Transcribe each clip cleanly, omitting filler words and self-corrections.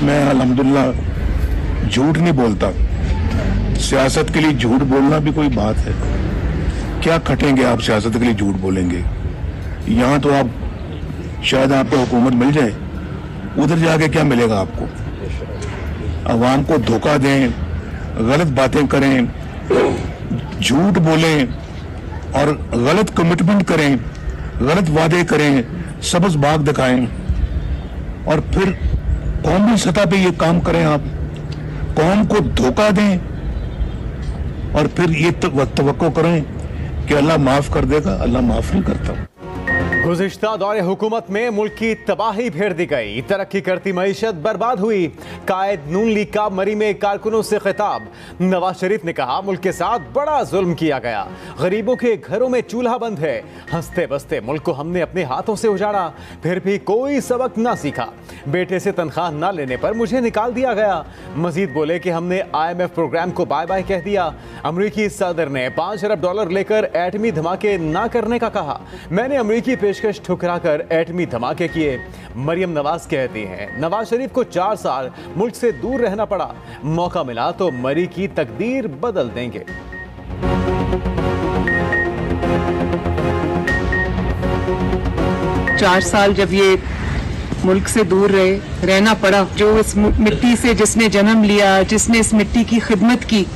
मैं अल्हम्दुलिल्लाह झूठ नहीं बोलता। सियासत के लिए झूठ बोलना भी कोई बात है? क्या खटेंगे आप सियासत के लिए झूठ बोलेंगे? यहाँ तो आप शायद आपको हुकूमत मिल जाए, उधर जाके क्या मिलेगा आपको? अवाम को धोखा दें, गलत बातें करें, झूठ बोलें और गलत कमिटमेंट करें, गलत वादे करें, सबज बाग दिखाएं और फिर कौमी सतह पे ये काम करें। आप कौम को धोखा दें और फिर ये तवक्को करें कि अल्लाह माफ कर देगा। अल्लाह माफ नहीं करता। गुज़िश्ता दौरे हुकूमत में मुल्क की तबाही फेर दी गई, तरक्की करती मईशत बर्बाद हुई। कायद नून लीग का मरी में कारकुनों से खिताब। नवाज शरीफ ने कहा मुल्क के साथ बड़ा जुल्म किया गया, गरीबों के घरों में चूल्हा बंद है। हंसते बसते मुल्क को हमने अपने हाथों से उजाड़ा, फिर भी कोई सबक ना सीखा। बेटे से तनख्वाह ना लेने पर मुझे निकाल दिया गया। मजीद बोले कि हमने IMF प्रोग्राम को बाय बाय कह दिया। अमरीकी सदर ने $5 अरब लेकर एटमी धमाके ना करने का कहा। मैंने अमरीकी पेशकश ठुकराकर एटमी धमाके किए। मरियम नवाज कहती हैं नवाज शरीफ को 4 साल मुल्क से दूर रहना पड़ा, मौका मिला तो मरी की तकदीर बदल देंगे। चार साल जब ये मुल्क से दूर रहना पड़ा, जो इस मिट्टी से जिसने जन्म लिया, जिसने इस मिट्टी की खिदमत की,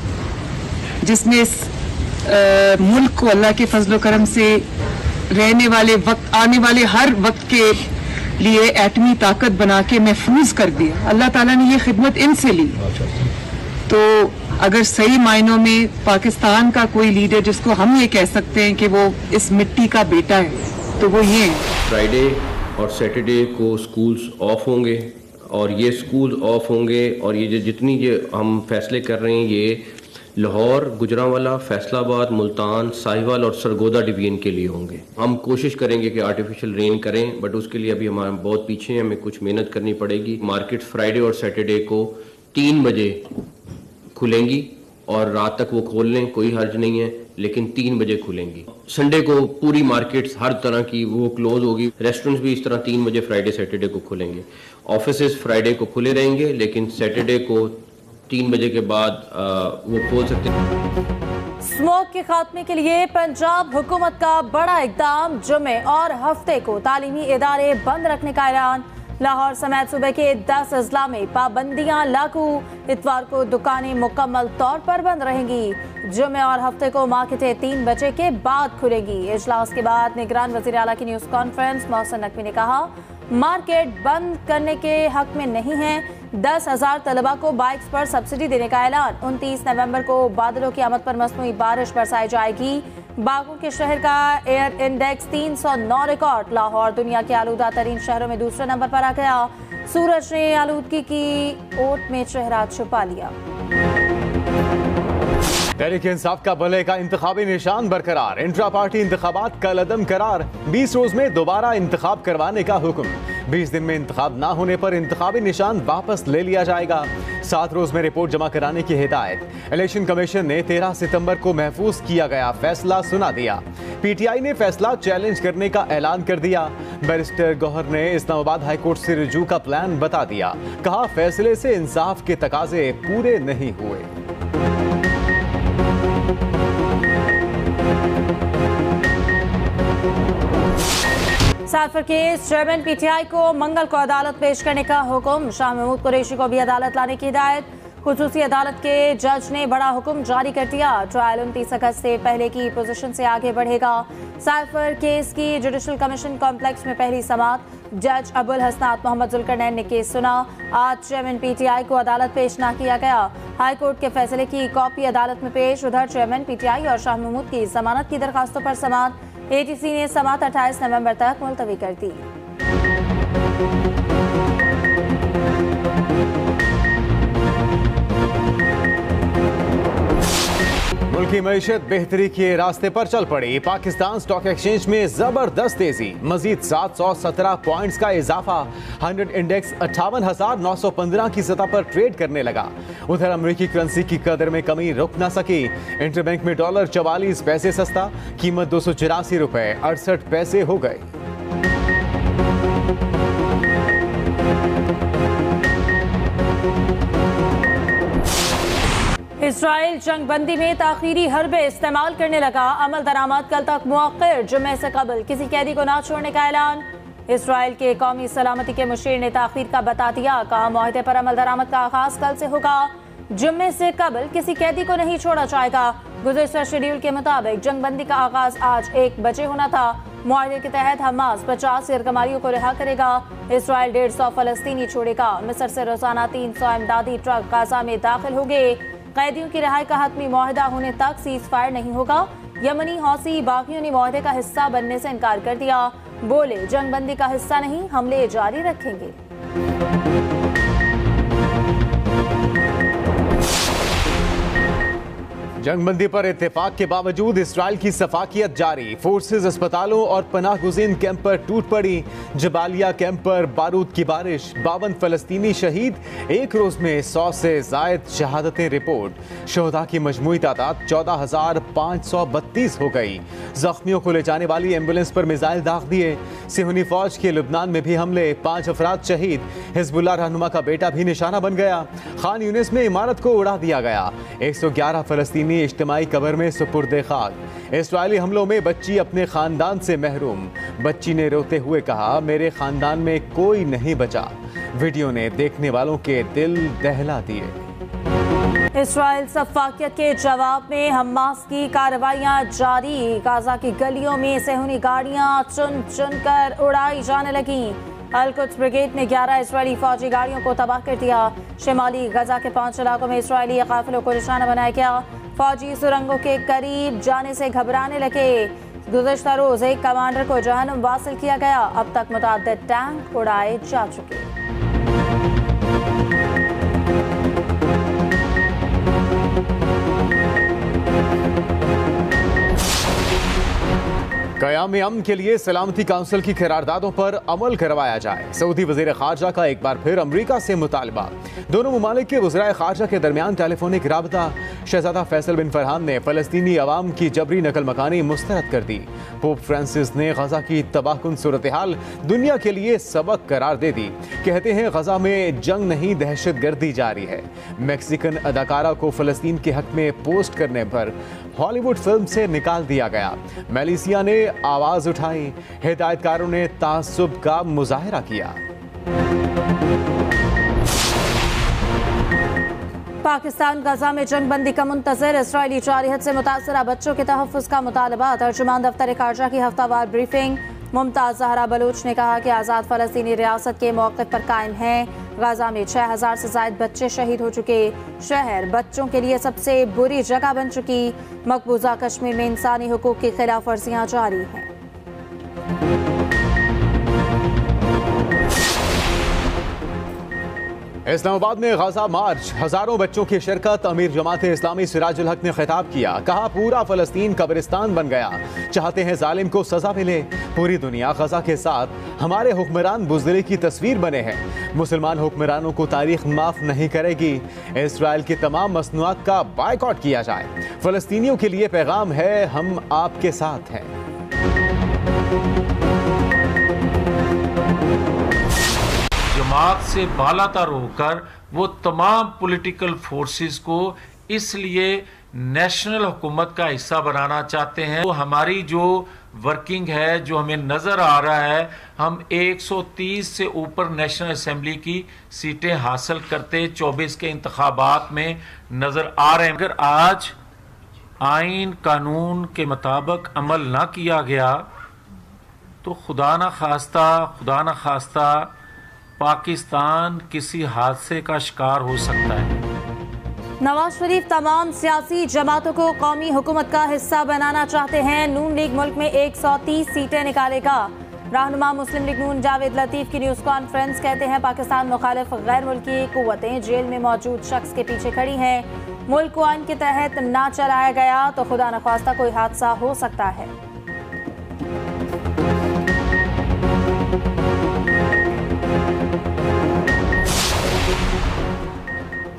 जिसने इस मुल्क को अल्लाह के फजलो करम से रहने वाले वक्त, आने वाले हर वक्त के लिए एटमी ताकत बना के महफूज कर दिया, अल्लाह ताला ने ये खिदमत इनसे ली। तो अगर सही मायनों में पाकिस्तान का कोई लीडर जिसको हम ये कह सकते हैं कि वो इस मिट्टी का बेटा है, तो वो ये है। फ्राइडे और सैटरडे को स्कूल्स ऑफ होंगे और ये स्कूल ऑफ होंगे और ये जितनी ये हम फैसले कर रहे हैं ये लाहौर, गुजरांवाला, फैसलाबाद, मुल्तान, साहिवाल और सरगोदा डिवीजन के लिए होंगे। हम कोशिश करेंगे कि आर्टिफिशियल रेन करें, बट उसके लिए अभी हमारे बहुत पीछे हैं, हमें कुछ मेहनत करनी पड़ेगी। मार्केट फ्राइडे और सैटरडे को 3 बजे खुलेंगी और रात तक वो खोल लें, कोई हर्ज नहीं है, लेकिन 3 बजे खुलेंगी। संडे को पूरी मार्केट्स हर तरह की वो क्लोज होगी। रेस्टोरेंट्स भी इस तरह 3 बजे फ्राइडे सैटरडे को खुलेंगे। ऑफिसेज फ्राइडे को खुले रहेंगे, लेकिन सैटरडे को 3 बजे के बाद वो खोल सकते हैं। स्मोक के खात्मे के लिए पंजाब हुकूमत का बड़ा इकदाम। जुमे और हफ्ते को तालीमी इदारे बंद रखने का ऐलान। लाहौर समेत सूबे के 10 अजला में पाबंदियां लागू। इतवार को दुकानें मुकम्मल तौर पर बंद रहेंगी। जुमे और हफ्ते को मार्केटें 3 बजे के बाद खुलेगी। इजलास के बाद निगरान वज़ीर आला की न्यूज़ कॉन्फ्रेंस मोहसिन नकवी ने कहा मार्केट बंद करने के हक में नहीं है। 10,000 तलबा को बाइक्स पर सब्सिडी देने का ऐलान। 29 नवंबर को बादलों की आमद पर मसनूई बारिश बरसाई जाएगी। बागों के शहर का एयर इंडेक्स 309 रिकॉर्ड। लाहौर दुनिया के आलूदा तरीन शहरों में दूसरे नंबर पर आ गया। सूरज ने आलूदगी की ओट में चेहरा छुपा लिया। तहरीक इंसाफ का भले का इंतखाबी निशान बरकरार। इंट्रा पार्टी इंतखाबात कलअदम करार। 20 रोज में दोबारा इंतखाब करवाने का हुक्म। 20 दिन में इंतखाब ना होने पर इंतखाबी निशान वापस ले लिया जाएगा। 7 रोज में रिपोर्ट जमा कराने की हिदायत। इलेक्शन कमीशन ने 13 सितंबर को महफूज किया गया फैसला सुना दिया। PTI ने फैसला चैलेंज करने का ऐलान कर दिया। बैरिस्टर गौहर ने इस्लामाबाद हाईकोर्ट से रुजू का प्लान बता दिया। कहा फैसले से इंसाफ के तकाजे पूरे नहीं हुए। साइफर केस चेयरमैन PTI को मंगल को अदालत पेश करने का हुक्म। शाह महमूद कुरैशी को भी अदालत लाने की हिदायत। खुसूसी अदालत के जज ने बड़ा हुक्म जारी कर दिया। ट्रायल 29 अगस्त से पहले की पोजीशन से आगे बढ़ेगा। साइफर केस की जुडिशल कमीशन कॉम्प्लेक्स में पहली समाअत। जज अबुल हसनात मोहम्मद जुल्करनैन ने केस सुना। आज चेयरमैन PTI को अदालत पेश न किया गया। हाईकोर्ट के फैसले की कॉपी अदालत में पेश। उधर चेयरमैन PTI और शाह महमूद की जमानत की दरखास्तों पर समाअत। ATC ने समाअत 28 नवंबर तक मुलतवी कर दी। मुल्क की मईशत बेहतरी के रास्ते पर चल पड़ी। पाकिस्तान स्टॉक एक्सचेंज में जबरदस्त तेजी। मजीद 717 पॉइंट्स का इजाफा। 100 इंडेक्स 58,915 की सतह पर ट्रेड करने लगा। उधर अमेरिकी करेंसी की कदर में कमी रुक न सकी। इंटरबैंक में डॉलर 44 पैसे सस्ता, कीमत 284 रुपए 68 पैसे हो गए। इसराइल जंगबंदी में ताखीरी हरबे इस्तेमाल करने लगा। अमल दरामद कल तक मुअक्कर, जुम्मे से कबल किसी कैदी को ना छोड़ने का ऐलान। इसराइल के कौमी सलामती के मुशीर ने ताखीर का बता दिया। कहा मुआहदे पर अमल दरामद का आगाज कल से होगा। जुम्मे से कबल किसी कैदी को नहीं छोड़ा जाएगा। गुज़िश्ता शेड्यूल के मुताबिक जंगबंदी का आगाज आज 1 बजे होना था। मुआहदे के तहत हमास 50 यरगमारियों को रिहा करेगा। इसराइल 150 फलस्तीनी छोड़ेगा। मिस्र से रोजाना 300 इमदादी ट्रक गाजा में दाखिल होंगे। कैदियों की रिहाई का हतमी मुआहदा होने तक सीज फायर नहीं होगा। यमनी हौसी बागियों ने मुआहदे का हिस्सा बनने से इनकार कर दिया। बोले जंगबंदी का हिस्सा नहीं, हमले जारी रखेंगे। जंगबंदी पर इत्तेफाक के बावजूद इसराइल की सफाकियत जारी। फोर्सेज अस्पतालों और पनाहगुज़ीन कैंप पर टूट पड़ी। जबालिया कैंप पर बारूद की बारिश। 52 फलस्तीनी शहीद। एक रोज में 100 से जायद शहादतें रिपोर्ट। शोहदा की मजमूई तादाद 14,532 हो गई। जख्मियों को ले जाने वाली एम्बुलेंस पर मिसाइल दाग दिए। सिहनी फौज के लुबनान में भी हमले। 5 अफराद शहीद। हिजबुल्लाह रहनुमा का बेटा भी निशाना बन गया। खान यूनिस में इमारत को उड़ा दिया गया। 111 फलस्तीनी इज्तिमाई कब्र में सुपुर्दे खाक। इस्राइली हमलों में बच्ची अपने खानदान से महरूम। बच्ची ने रोते हुए कहा, मेरे खानदान में कोई नहीं बचा। वीडियो ने देखने वालों के दिल दहला दिए। इसराइल सफाकियत के जवाब में हमास की कार्रवाइयां जारी। गाजा की गलियों में सेहूनी गाड़ियां चुन चुन कर उड़ाई जाने लगी। अल-कुद्स ब्रिगेड ने 11 इसराइली फौजी गाड़ियों को तबाह कर दिया। शिमाली गजा के 5 इलाकों में इसराइली काफिलों को निशाना बनाया गया। फौजी सुरंगों के करीब जाने से घबराने लगे। गुज़िश्ता रोज एक कमांडर को जहन्नुम वासिल किया गया। अब तक मुतअद्दिद टैंक उड़ाए जा चुके। क़याम अमन के लिए सलामती काउंसिल की करारदादों पर अमल करवाया जाए। सऊदी वज़ीर ख़ारजा का एक बार फिर अमरीका से मुतालबा। दोनों ममालिक के वज़राए ख़ारजा के दरमियान टेलीफोनिक राबता। शहज़ादा फैसल बिन फरहान ने फ़लस्तीनी अवाम की जबरी नकल मकानी मुस्तरद कर दी। पोप फ्रांसिस ने गजा की तबाहकुन सूरत हाल दुनिया के लिए सबक करार दे दी। कहते हैं गजा में जंग नहीं दहशत गर्दी जारी है। मैक्सिकन अदाकारा को फ़लस्तीन के हक में पोस्ट करने पर हॉलीवुड फिल्म से निकाल दिया गया। मलेशिया ने आवाज उठाई। हिदायतकारों ने तासुब का मुजाहरा किया। पाकिस्तान गजा में जंगबंदी का मुंतजर। इसराइली जारहत से मुतासरा बच्चों के तहफ़्फ़ुज़ का मुतालबा। तर्जुमान दफ्तर ख़ारजा की हफ्तावार ब्रीफिंग। मुमताज़ ज़हरा बलूच ने कहा कि आज़ाद फ़लस्तीनी रियासत के मौक़िफ़ पर कायम है। गाजा में 6000 से ज़ायद बच्चे शहीद हो चुके। शहर बच्चों के लिए सबसे बुरी जगह बन चुकी। मकबूजा कश्मीर में इंसानी हुकूक की खिलाफ वर्जियाँ जारी हैं। इस्लामाबाद में गजा मार्च। हजारों बच्चों की शिरकत। अमीर जमात इस्लामी सिराजुल हक ने खिताब किया। कहा, पूरा फलस्तीन कब्रिस्तान बन गया। चाहते हैं जालिम को सजा मिले। पूरी दुनिया गजा के साथ। हमारे हुक्मरान बुज़दिली की तस्वीर बने हैं। मुसलमान हुक्मरानों को तारीख माफ नहीं करेगी। इसराइल की तमाम मसनूआत का बायकॉट किया जाए। फलस्तीनियों के लिए पैगाम है, हम आपके साथ हैं। जमात से बालातर होकर वो तमाम पॉलिटिकल फोर्सेस को इसलिए नेशनल हुकूमत का हिस्सा बनाना चाहते हैं। तो हमारी जो वर्किंग है, जो हमें नज़र आ रहा है, हम 130 से ऊपर नेशनल असेंबली की सीटें हासिल करते 24 के इंतखाबात में नज़र आ रहे हैं। अगर आज आइन कानून के मुताबिक अमल ना किया गया तो खुदा न खास्ता पाकिस्तान किसी हादसे का शिकार हो सकता है। नवाज शरीफ तमाम सियासी जमातों को कौमी हुकूमत का हिस्सा बनाना चाहते हैं। नून लीग मुल्क में 130 सीटें निकालेगा। रहनुमा मुस्लिम लीग नून जावेद लतीफ की न्यूज़ कॉन्फ्रेंस। कहते हैं पाकिस्तान मुखालिफ गैर मुल्की कुव्वतें जेल में मौजूद शख्स के पीछे खड़ी हैं। मुल्क को आइन के तहत ना चलाया गया तो खुदा न ख्वास्ता कोई हादसा हो सकता है।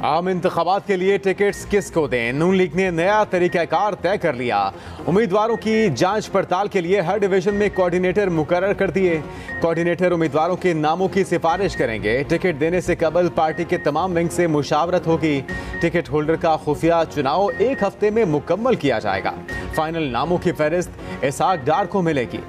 आम इंतखाबात के लिए टिकट्स किसको दें, नून लीग ने नया तरीकाकार तय कर लिया। उम्मीदवारों की जांच पड़ताल के लिए हर डिवीजन में कोऑर्डिनेटर मुकर्रर कर दिए। कोऑर्डिनेटर उम्मीदवारों के नामों की सिफारिश करेंगे। टिकट देने से कबल पार्टी के तमाम विंग से मुशावरत होगी। टिकट होल्डर का खुफिया चुनाव 1 हफ्ते में मुकम्मल किया जाएगा। फाइनल नामों की फहरिस्त इसाक डार को मिलेगी।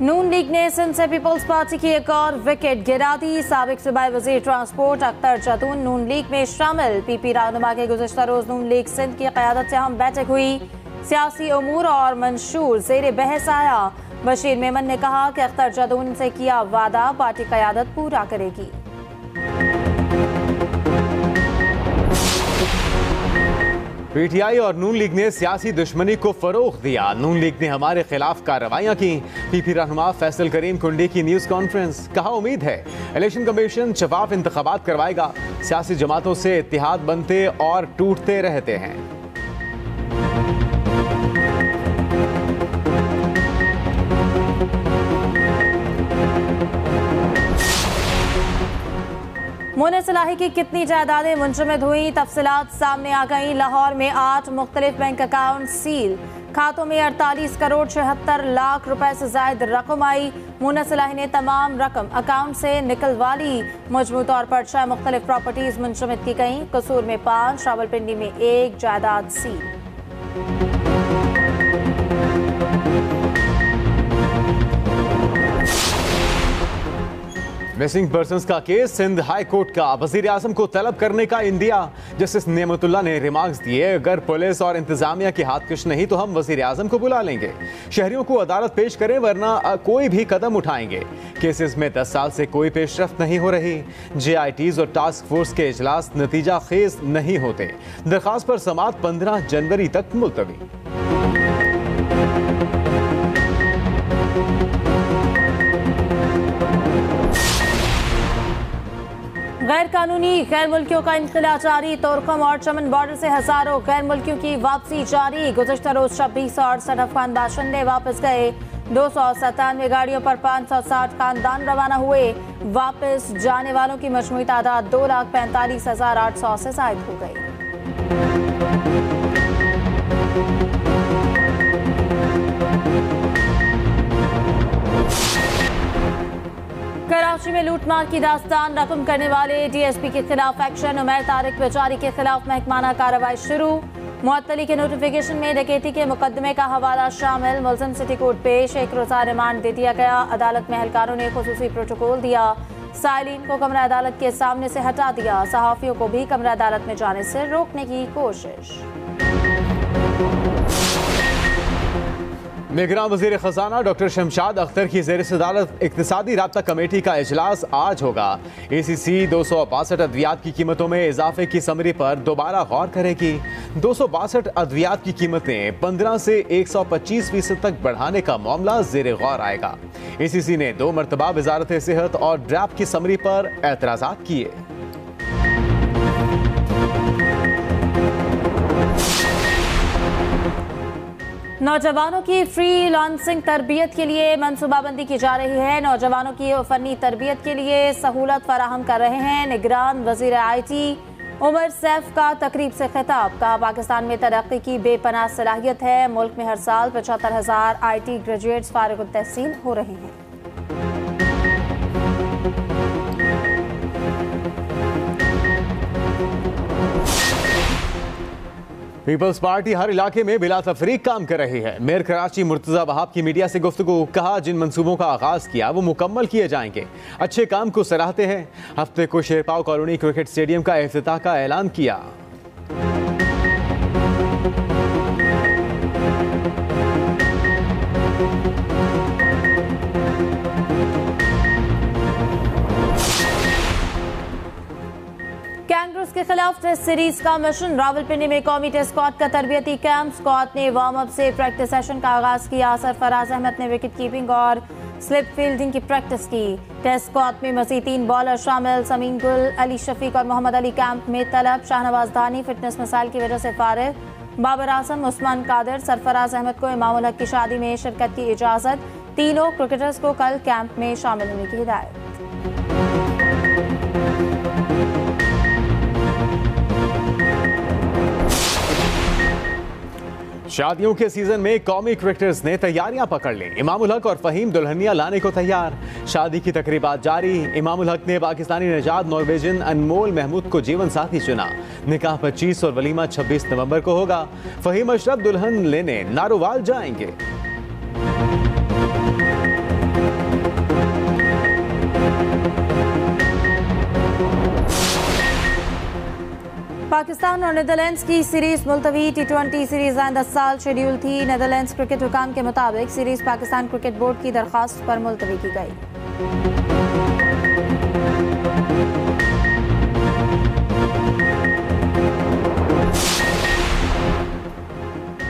नून लीग ने सिंध से पीपल्स पार्टी की एक और विकेट गिरा दी। साबिक सूबाई वजीर ट्रांसपोर्ट अख्तर जैतून नून लीग में शामिल। पीपी रहनुमा के गुज़िश्ता रोज नून लीग सिंध की क़यादत से अहम बैठक हुई। सियासी उमूर और मंशूर ज़ेर बहस आया। बशीर मेमन ने कहा कि अख्तर जैतून से किया वादा पार्टी क़यादत पूरा करेगी। पीटीआई और नून लीग ने सियासी दुश्मनी को फरोग दिया। नून लीग ने हमारे खिलाफ कार्रवाइयां की। पीपी रहनुमा फैसल करीम कुंडी की न्यूज कॉन्फ्रेंस। कहा उम्मीद है इलेक्शन कमीशन शफाफ इंतखाबात करवाएगा। सियासी जमातों से इत्तेहाद बनते और टूटते रहते हैं। मुनिस इलाही की कितनी जायदादें मुंजमद हुई, तफसीलात सामने आ गई। लाहौर में 8 मुख्तलिफ बैंक अकाउंट सील। खातों में 48 करोड़ 76 लाख रुपए से जायद रकम आई। मुनिस इलाही ने तमाम रकम अकाउंट से निकलवा ली। मजमू तौर पर 6 मुख्तलिफ प्रॉपर्टीज मुंजमद की गई। कसूर में 5, रावलपिंडी में 1 जायदाद सील। मिसिंग पर्संस का केस सिंध हाई कोर्ट का। वजीर आजम को तलब करने का इंदिया। जस्टिस नेमतुल्लाह ने रिमार्क्स दिए, अगर पुलिस और इंतजामिया की हाथकश नहीं तो हम वजीर आजम को बुला लेंगे। शहरियों को अदालत पेश करें वरना कोई भी कदम उठाएंगे। केसेस में 10 साल से कोई पेशरफ्त नहीं हो रही। JITs और टास्क फोर्स के इजलास नतीजा खेज नहीं होते। दरखास्त पर समाअत 15 जनवरी तक मुलतवी। गैर कानूनी गैर मुल्कियों का इंखिला जारी। तोरखम और चमन बॉर्डर से हजारों गैर मुल्कियों की वापसी जारी। गुज़श्ता रोज 2668 अफगान बाशिंदे वापस गए। 297 गाड़ियों पर 560 खानदान रवाना हुए। वापस जाने वालों की मजमूई तादाद 2,45,800 से जायद हो गई। कराची में लूटमार की दास्तान। रकम करने वाले DSP के खिलाफ एक्शन। उमैर तारिक बेचारी के खिलाफ महकमाना कार्रवाई शुरू। मुअत्तली के नोटिफिकेशन में डकैती के मुकदमे का हवाला शामिल। मुलजिम सिटी कोर्ट पेश। 1 रोज़ा रिमांड दे दिया गया। अदालत में एहलकारों ने खुसूसी प्रोटोकॉल दिया। साइलिन को कमरा अदालत के सामने से हटा दिया। सहाफियों को भी कमरा अदालत में जाने से रोकने की कोशिश। निगरान वजीर खजाना डॉक्टर शमशाद अख्तर की ज़ेर सदारत इक्तिसादी राब्ता कमेटी का इजलास आज होगा। ACC 262 अद्वियात की कीमतों में इजाफे की समरी पर दोबारा गौर करेगी। 262 अद्वियात की कीमतें 15 से 125% तक बढ़ाने का मामला ज़ेर गौर आएगा। ACC ने 2 मरतबा वजारत सेहत और ड्रैप की समरी पर एतराज़ात किए। नौजवानों की फ्रीलांसिंग तरबियत के लिए मनसूबाबंदी की जा रही है। नौजवानों की फनी तरबियत के लिए सहूलत फराहम कर रहे हैं निगरान वजीर IT उमर सैफ का तकरीब से खिताब। कहा पाकिस्तान में तरक्की की बेपनाह सलाहियत है। मुल्क में हर साल 75,000 IT ग्रेजुएट्स फारिग तहसील हो रहे हैं। पीपल्स पार्टी हर इलाके में बिला तफरीक काम कर रही है। मेयर कराची मुर्तजा वहाब की मीडिया से गुफ्तगू। कहा जिन मंसूबों का आगाज किया वो मुकम्मल किए जाएंगे। अच्छे काम को सराहते हैं। हफ्ते को शेरपाव कॉलोनी क्रिकेट स्टेडियम का इफ्तिताह का ऐलान किया। कैंगरूज के खिलाफ टेस्ट सीरीज का मिशन। रावलपिंडी में कौमी टेस्ट स्क्वाड का तरबियती कैंप। स्क्वाड ने वार्म अप से प्रैक्टिस सेशन का आगाज किया। सरफराज अहमद ने विकेट कीपिंग और स्लिप फील्डिंग की प्रैक्टिस की। टेस्ट स्क्वाड में मजीद 3 बॉलर शामिल। समीन गुल, अली शफीक और मोहम्मद अली कैंप में तलब। शाहनवाज दानी फिटनेस मसाइल की वजह से फारिग। बाबर आजम, उस्मान कादिर, सरफराज अहमद को इमामुल हक की शादी में शिरकत की इजाजत। तीनों क्रिकेटर्स को कल कैंप में शामिल होने की हिदायत। शादियों के सीजन में कौमी क्रिकेटर्स ने तैयारियां पकड़ ली। इमामुल हक और फहीम दुल्हनिया लाने को तैयार। शादी की तकरीबात जारी। इमामुल हक ने पाकिस्तानी निजात नॉर्वेजियन अनमोल महमूद को जीवन साथी चुना। निकाह 25 और वलीमा 26 नवंबर को होगा। फहीम अशरफ दुल्हन लेने नारोवाल जाएंगे। पाकिस्तान और नीदरलैंड्स की सीरीज मुलतवी। T20 सीरीज आइंदा साल शेड्यूल थी। नीदरलैंड्स क्रिकेट हुकाम के मुताबिक सीरीज पाकिस्तान क्रिकेट बोर्ड की दरखास्त पर मुलतवी की गई।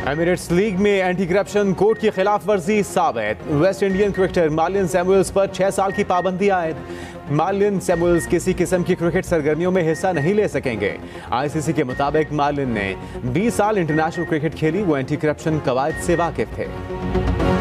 एमिरेट्स लीग में एंटी करप्शन कोड की खिलाफ वर्जी साबित। West Indian cricketer Marlon Samuels पर 6 साल की पाबंदी आयद। मार्लिन सैमुअल्स किसी किस्म की क्रिकेट सरगर्मियों में हिस्सा नहीं ले सकेंगे। आईसीसी के मुताबिक मार्लिन ने 20 साल इंटरनेशनल क्रिकेट खेली। वो एंटी करप्शन कवायद से वाकिफ थे।